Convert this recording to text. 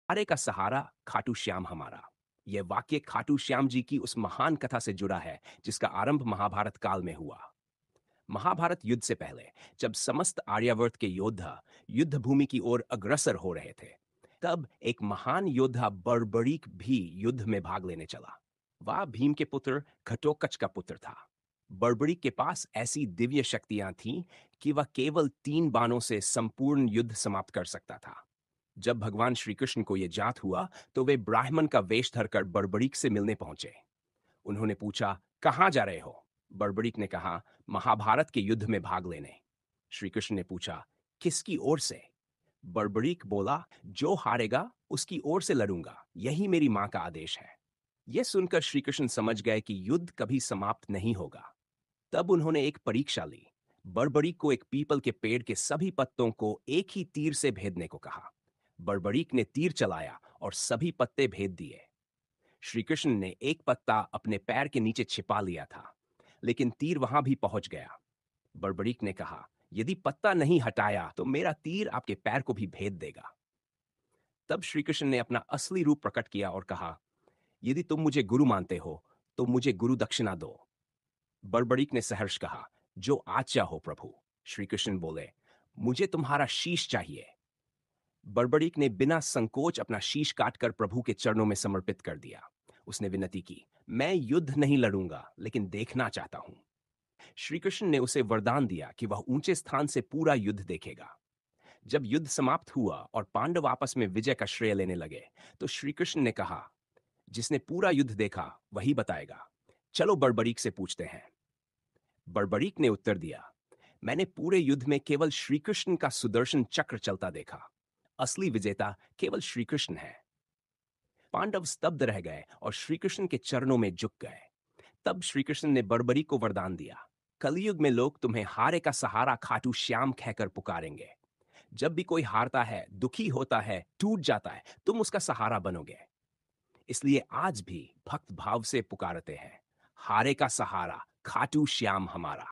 हारे का सहारा खाटू श्याम हमारा। यह वाक्य खाटू श्याम जी की उस महान कथा से जुड़ा है जिसका आरंभ महाभारत काल में हुआ। महाभारत युद्ध से पहले, जब समस्त आर्यावर्त के योद्धा युद्ध भूमि की ओर अग्रसर हो रहे थे, तब एक महान योद्धा बड़बड़ीक भी युद्ध में भाग लेने चला। वह भीम के पुत्र घटोत्कच का पुत्र था। बड़बड़ीक के पास ऐसी दिव्य शक्तियां थीं कि वह केवल 3 बाणों से संपूर्ण युद्ध समाप्त कर सकता था। जब भगवान श्री कृष्ण को यह जात हुआ, तो वे ब्राह्मण का वेश धरकर बड़बड़ीक से मिलने पहुंचे। उन्होंने पूछा, कहाँ जा रहे हो? बड़बड़ीक ने कहा, महाभारत के युद्ध में भाग लेने। श्री कृष्ण ने पूछा, किसकी ओर से? बड़बड़ीक बोला, जो हारेगा उसकी ओर से लड़ूंगा, यही मेरी मां का आदेश है। यह सुनकर श्री कृष्ण समझ गए कि युद्ध कभी समाप्त नहीं होगा। तब उन्होंने एक परीक्षा ली। बड़बड़ीक को एक पीपल के पेड़ के सभी पत्तों को एक ही तीर से भेदने को कहा। बड़बड़ीक ने तीर चलाया और सभी पत्ते भेद दिए। श्री कृष्ण ने एक पत्ता अपने पैर के नीचे छिपा लिया था, लेकिन तीर वहां भी पहुंच गया। बड़बड़ीक ने कहा, यदि पत्ता नहीं हटाया तो मेरा तीर आपके पैर को भी भेद देगा। तब श्री कृष्ण ने अपना असली रूप प्रकट किया और कहा, यदि तुम मुझे गुरु मानते हो तो मुझे गुरु दक्षिणा दो। बड़बड़ीक ने सहर्ष कहा, जो आज्ञा हो प्रभु। श्री कृष्ण बोले, मुझे तुम्हारा शीश चाहिए। बड़बड़ीक ने बिना संकोच अपना शीश काटकर प्रभु के चरणों में समर्पित कर दिया। उसने विनती की, मैं युद्ध नहीं लड़ूंगा, लेकिन देखना चाहता हूं। श्री कृष्ण ने उसे वरदान दिया कि वह ऊंचे स्थान से पूरा युद्ध देखेगा। जब युद्ध समाप्त हुआ और पांडव आपस में विजय का श्रेय लेने लगे, तो श्री कृष्ण ने कहा, जिसने पूरा युद्ध देखा वही बताएगा। चलो बड़बड़ीक से पूछते हैं। बड़बड़ीक ने उत्तर दिया, मैंने पूरे युद्ध में केवल श्री कृष्ण का सुदर्शन चक्र चलता देखा। असली विजेता केवल श्री कृष्ण है। पांडव स्तब्ध रह गए और श्री कृष्ण के चरणों में झुक गए। तब श्री कृष्ण ने बड़बड़ीक को वरदान दिया, कलयुग में लोग तुम्हें हारे का सहारा खाटू श्याम कहकर पुकारेंगे। जब भी कोई हारता है, दुखी होता है, टूट जाता है, तुम उसका सहारा बनोगे। इसलिए आज भी भक्त भाव से पुकारते हैं, हारे का सहारा खाटू श्याम हमारा।